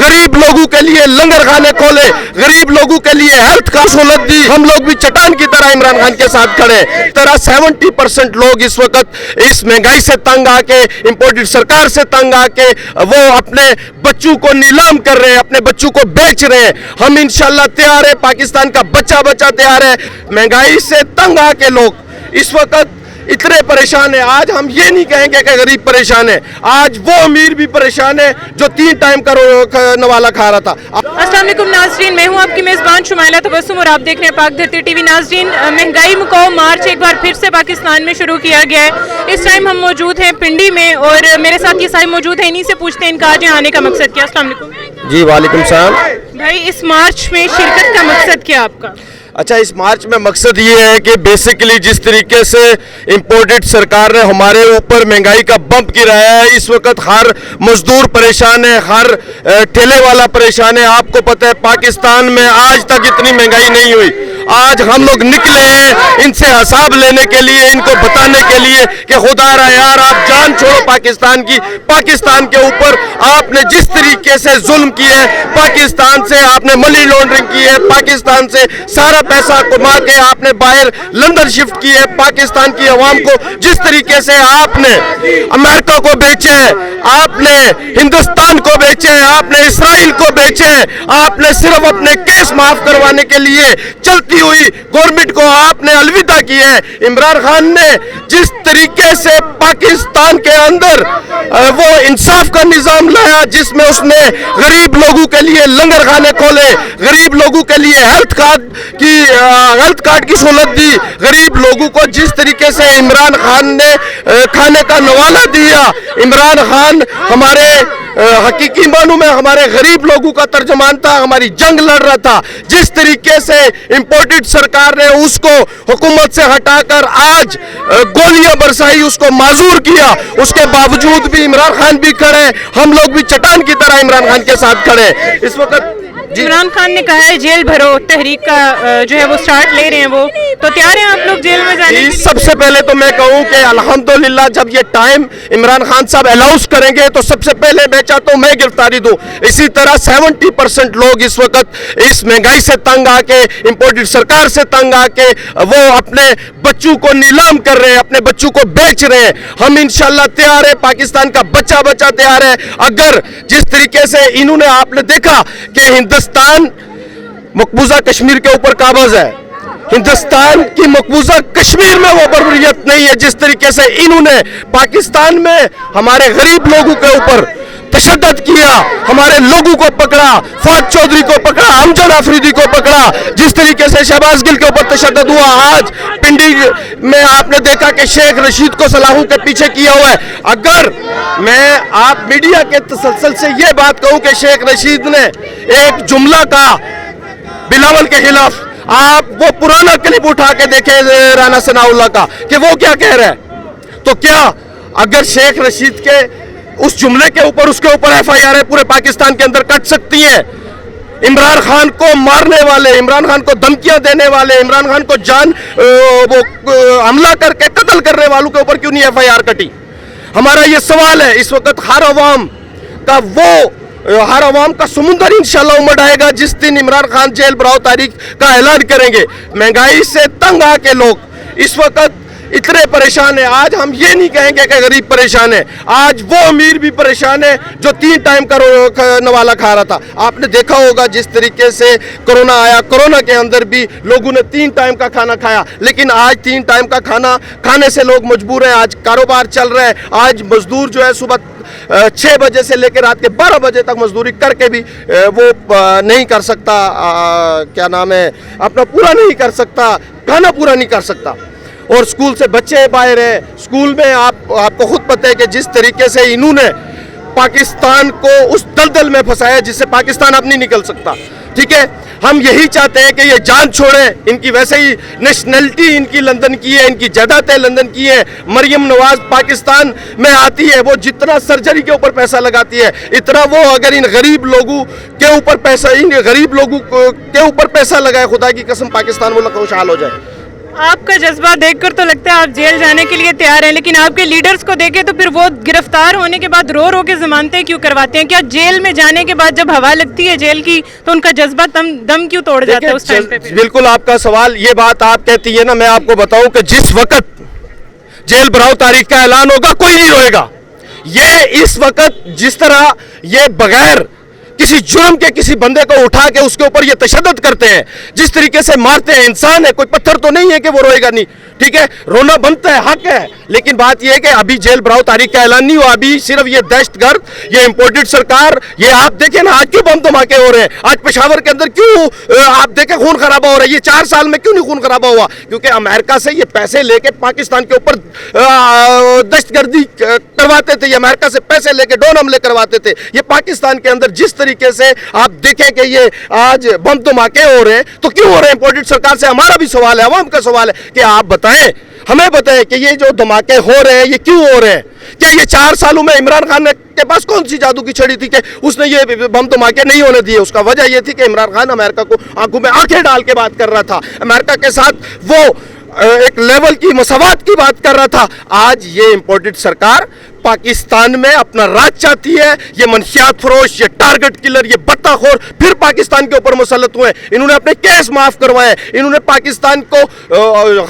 गरीब लोगों के लिए लंगर खाने खोले, गरीब लोगों के लिए हेल्थ का सहूलत दी। हम लोग भी चट्टान की तरह इमरान खान के साथ खड़े। तरह 70% लोग इस वक्त इस महंगाई से तंग आके, इंपोर्टेड सरकार से तंग आके वो अपने बच्चों को नीलाम कर रहे हैं, अपने बच्चों को बेच रहे हैं। हम इंशाल्लाह तैयार है, पाकिस्तान का बच्चा तैयार है। महंगाई से तंग आके लोग इस वक्त इतने परेशान है। आज हम ये नहीं कहेंगे कि गरीब परेशान है, आज वो अमीर भी परेशान है जो 3 टाइम का नवाला खा रहा था। अस्सलाम वालेकुम नाज़रीन, मैं हूँ आपकी मेज़बान शुमाइला तबस्सुम और आप देख रहे हैं पाक धरती टीवी। नाज़रीन, महंगाई मुकाओ मार्च एक बार फिर से पाकिस्तान में शुरू किया गया है। इस टाइम हम मौजूद हैं पिंडी में और मेरे साथ ये साहिब मौजूद हैं। इन्हीं से पूछते हैं इनका आज यहाँ आने का मकसद क्या। अस्सलाम वालेकुम। जी वालेकुम सलाम। भाई, इस मार्च में शिरकत का मकसद क्या आपका? अच्छा, इस मार्च में मकसद ये है कि बेसिकली जिस तरीके से इंपोर्टेड सरकार ने हमारे ऊपर महंगाई का बम्प गिराया है, इस वक्त हर मजदूर परेशान है, हर ठेले वाला परेशान है। आपको पता है पाकिस्तान में आज तक इतनी महंगाई नहीं हुई। आज हम लोग निकले हैं इनसे हिसाब लेने के लिए, इनको बताने के लिए कि खुदा रहा यार आप जान छोड़ो पाकिस्तान की। पाकिस्तान के ऊपर आपने जिस तरीके से जुल्म किए है, पाकिस्तान से आपने मनी लॉन्ड्रिंग की है, पाकिस्तान से सारा पैसा कमा के आपने बाहर लंदन शिफ्ट की है। पाकिस्तान की आवाम को जिस तरीके से आपने अमेरिका को बेचे है, आपने हिंदुस्तान को बेचे है, आपने इसराइल को बेचे है, आपने सिर्फ अपने केस माफ करवाने के लिए चलती हुई गवर्नमेंट को आपने अलविदा किया है। इमरान खान ने जिस तरीके से पाकिस्तान के अंदर वो इंसाफ का निजाम लाया, जिसमें उसने गरीब लोगों के लिए लंगर खाने खोले, गरीब लोगों के लिए हेल्थ कार्ड की सहूलत दी, गरीब लोगों को जिस तरीके से इमरान खान ने खाने का नवाला दिया। इमरान खान हमारे हकीकी मानों में हमारे गरीब लोगों का तर्जमान था, हमारी जंग लड़ रहा था। जिस तरीके से इंपोर्टेड सरकार ने उसको हुकूमत से हटाकर आज गोलियां बरसाई, उसको माजूर किया, उसके बावजूद भी इमरान खान भी खड़े, हम लोग भी चट्टान की तरह इमरान खान के साथ खड़े। इस वक्त इमरान खान ने कहा है जेल भरो, तहरीक का जो है वो स्टार्ट ले रहे हैं, वो तो तैयार हैं आप लोग जेल में जाने के लिए? सबसे पहले तो मैं कहूं कि अल्हम्दुलिल्लाह जब ये टाइम इमरान खान साहब अनाउंस करेंगे तो सबसे पहले मैं चाहता हूं मैं गिरफ्तारी दूं। इसी तरह 70% लोग इस वक्त इस महंगाई से तंग आके, इंपोर्टेड सरकार से तंग आके वो अपने बच्चों को नीलाम कर रहे हैं, अपने बच्चों को बेच रहे हैं। हम इंशाल्लाह तैयार है, पाकिस्तान का बच्चा तैयार है। अगर जिस तरीके से इन्होंने आपने देखा कि हिंदुस्तान मकबूजा कश्मीर के ऊपर काबिज है, हिंदुस्तान की मकबूजा कश्मीर में वो बर्बरियत नहीं है। जिस तरीके से इन्होंने पाकिस्तान में हमारे गरीब लोगों के ऊपर तशद्दुद किया, हमारे लोगों को पकड़ा, फौज चौधरी को पकड़ा, अमजद आफरीदी को पकड़ा, जिस तरीके से शहबाज गिल के ऊपर तशद्दुद हुआ। आज पिंडी में आपने देखा कि शेख रशीद को सलाखों के पीछे किया हुआ है। अगर मैं आप मीडिया के तसलसल से ये बात कहूं कि शेख रशीद ने एक जुमला कहा बिलावल के खिलाफ, आप वो पुराना क्लिप उठा के देखे राना सनाउल्लाह का कि वो क्या कह रहा है, तो क्या अगर शेख रशीद के उस जुमले के ऊपर उसके ऊपर FIR पूरे पाकिस्तान के अंदर कट सकती है? इमरान खान को मारने वाले, इमरान खान को धमकियां देने वाले, इमरान खान को वो हमला करके कत्ल करने वालों के ऊपर क्यों नहीं FIR कटी? हमारा ये सवाल है। इस वक्त हर अवाम का समुंदर इंशाल्लाह उमड़ आएगा जिस दिन इमरान खान जेल भराव तारीख का ऐलान करेंगे। महंगाई से तंग आके लोग इस वक्त इतने परेशान है। आज हम ये नहीं कहेंगे कि गरीब परेशान है, आज वो अमीर भी परेशान है जो 3 टाइम का नवाला खा रहा था। आपने देखा होगा जिस तरीके से कोरोना आया, कोरोना के अंदर भी लोगों ने 3 टाइम का खाना खाया, लेकिन आज 3 टाइम का खाना खाने से लोग मजबूर हैं। आज कारोबार चल रहा है, आज मजदूर जो है सुबह 6 बजे से लेकर रात के 12 बजे तक मजदूरी करके भी वो नहीं कर सकता, क्या नाम है, अपना पूरा नहीं कर सकता, खाना पूरा नहीं कर सकता। और स्कूल से बच्चे बाहर हैं, स्कूल में आपको खुद पता है कि जिस तरीके से इन्होंने पाकिस्तान को उस दलदल में फंसाया जिससे पाकिस्तान अब नहीं निकल सकता। ठीक है, हम यही चाहते हैं कि ये जान छोड़े। इनकी वैसे ही नेशनलिटी इनकी लंदन की है, इनकी जायदादें लंदन की है। मरियम नवाज पाकिस्तान में आती है, वो जितना सर्जरी के ऊपर पैसा लगाती है, इतना वो अगर इन गरीब लोगों के ऊपर पैसा लगाए, खुदा की कसम पाकिस्तान वो खुशहाल हो जाए। آپ کا جذبہ دیکھ کر تو لگتا ہے آپ جیل جانے کے لیے تیار ہیں، لیکن آپ کے لیڈرز کو دیکھیں تو پھر وہ گرفتار ہونے کے بعد رو رو کے ضمانتیں کیوں کرواتے ہیں؟ کیا جیل میں جانے کے بعد جب ہوا لگتی ہے جیل کی تو ان کا جذبہ دم کیوں توڑ جاتا ہے اس ٹائم پہ؟ بالکل آپ کا سوال، یہ بات آپ کہتی ہے نا، میں آپ کو بتاؤں کہ جس وقت جیل بھراؤ تاریخ کا اعلان ہوگا کوئی نہیں روئے گا. یہ اس وقت جس طرح یہ بغیر کسی جرم کے کسی بندے کو اٹھا کے اس کے اوپر یہ تشدد کرتے ہیں، جس طریقے سے مارتے ہیں، انسان ہے، کوئی پتھر تو نہیں ہے کہ وہ روئے گا نہیں. ٹھیک ہے، رونا بنتا ہے، حق ہے، لیکن بات یہ ہے کہ ابھی جیل بھراؤ تاریخ کا اعلان نہیں ہوا. ابھی صرف یہ دہشت گرد، یہ امپورٹڈ سرکار، یہ آپ دیکھیں نا آج کیوں بم دھماکے ہو رہے ہیں، آج پشاور کے اندر کیوں آپ دیکھیں خون خرابہ ہو رہا ہے. یہ 4 سال میں کیوں نہیں خون خرابہ ہوا؟ کیونکہ امریکہ سے یہ پیسے لے کے پاکستان کے اوپر دہشت گردی کرواتے تھے، یہ امریکہ سے پیسے لے کے ڈرون حملے کرواتے تھے. یہ پاکستان کے اندر جس طریقے سے آپ دیکھیں کہ یہ آج بم دھماکے ہو رہے ہیں تو کیوں ہو رہے ہیں؟ امپورٹڈ سرکار سے ہمارا بھی سوال ہے، عوام کا سوال ہے کہ آپ بتائیں، ہمیں بتائیں کہ یہ جو دھماکے ہو رہے ہیں یہ کیوں ہو رہے ہیں؟ کیا یہ 4 سالوں میں عمران خان کے پاس کون سی جادو کی چھڑی تھی کہ اس نے یہ بم دھماکے نہیں ہونے دیے؟ اس کا وجہ یہ تھی کہ عمران خان امریکہ کو آنکھوں میں آنکھیں ڈال کے بات کر رہا تھا، امریکہ کے ساتھ وہ ایک لیول کی مساوات کی بات کر رہا تھا. آج یہ امپورٹڈ سرکار پاکستان میں اپنا راج چاہتی ہے. یہ منشیات فروش، یہ ٹارگٹ کلر، یہ بتہ خور پھر پاکستان کے اوپر مسلط ہوئے. انہوں نے اپنے کیس معاف کروائے. انہوں نے پاکستان کو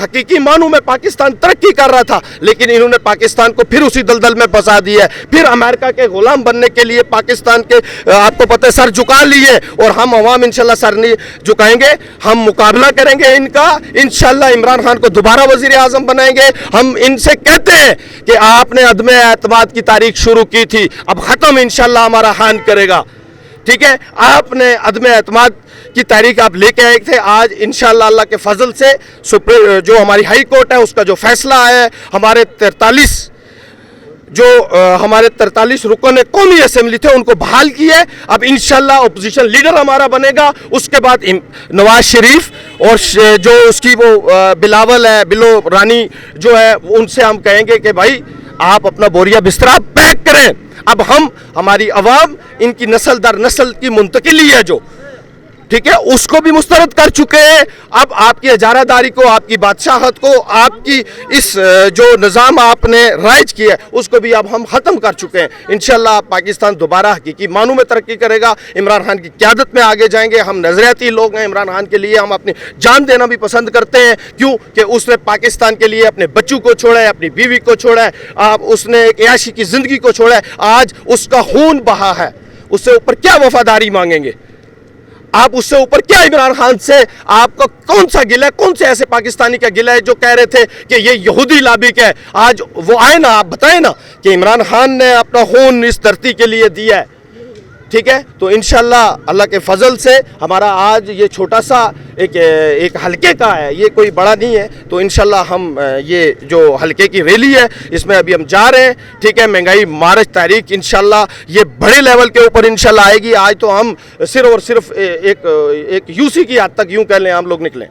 حقیقی معنوں میں پاکستان ترقی کر رہا تھا، لیکن انہوں نے پاکستان کو پھر اسی دلدل میں پھنسا دیا ہے. پھر امریکہ کے غلام بننے کے لیے پاکستان کے آپ کو پتہ ہے سر جھکا لیے، اور ہم عوام انشاءاللہ سر نہیں جھکائیں گے. ہم مقابلہ کریں گے ان کا انشاءاللہ. عمران خان کو دوبارہ وزیر اعظم بنائیں گے. ہم ان سے کہتے ہیں کہ آپ نے عدم اعتماد کی تاریخ شروع کی تھی، اب ختم انشاءاللہ ہمارا خان کرے گا. ٹھیک ہے، آپ نے عدم اعتماد کی تاریخ آپ لے کے آئے تھے. آج انشاءاللہ اللہ کے فضل سے جو ہماری ہائی کورٹ ہے اس کا جو فیصلہ ہے، ہمارے 43 رکن قومی اسمبلی تھے ان کو بحال کیے. اب انشاءاللہ اپوزیشن لیڈر ہمارا بنے گا. اس کے بعد نواز شریف اور جو اس کی وہ بلاول ہے، بلو رانی جو ہے، ان سے ہم کہیں گے کہ بھائی آپ اپنا بوریا بسترا پیک کریں. اب ہماری عوام ان کی نسل در نسل کی منتقلی ہے جو، ٹھیک ہے، اس کو بھی مسترد کر چکے ہیں. اب آپ کی اجارہ داری کو، آپ کی بادشاہت کو، آپ کی اس جو نظام آپ نے رائج کیا ہے اس کو بھی اب ہم ختم کر چکے ہیں. انشاءاللہ پاکستان دوبارہ حقیقی معنوں میں ترقی کرے گا. عمران خان کی قیادت میں آگے جائیں گے. ہم نظریاتی لوگ ہیں، عمران خان کے لیے ہم اپنی جان دینا بھی پسند کرتے ہیں. کیوں کہ اس نے پاکستان کے لیے اپنے بچوں کو چھوڑا ہے، اپنی بیوی کو چھوڑا ہے، اس نے ایک عیاشی کی زندگی کو چھوڑا ہے. آج اس کا خون بہا ہے، اس سے اوپر کیا وفاداری مانگیں گے آپ؟ اس سے اوپر کیا عمران خان سے آپ کا کون سا گلہ ہے؟ کون سے ایسے پاکستانی کا گلہ ہے جو کہہ رہے تھے کہ یہ یہودی لابی کا ہے؟ آج وہ آئے نا، آپ بتائیں نا کہ عمران خان نے اپنا خون اس دھرتی کے لیے دیا ہے. ٹھیک ہے، تو انشاءاللہ اللہ کے فضل سے ہمارا آج یہ چھوٹا سا ایک حلقے کا ہے، یہ کوئی بڑا نہیں ہے. تو انشاءاللہ ہم یہ جو حلقے کی ریلی ہے اس میں ابھی ہم جا رہے ہیں. ٹھیک ہے، مہنگائی مارچ تاریخ انشاءاللہ یہ بڑے لیول کے اوپر انشاءاللہ آئے گی. آج تو ہم صرف اور صرف ایک یوسی کی حد تک یوں کہہ لیں ہم لوگ نکلیں.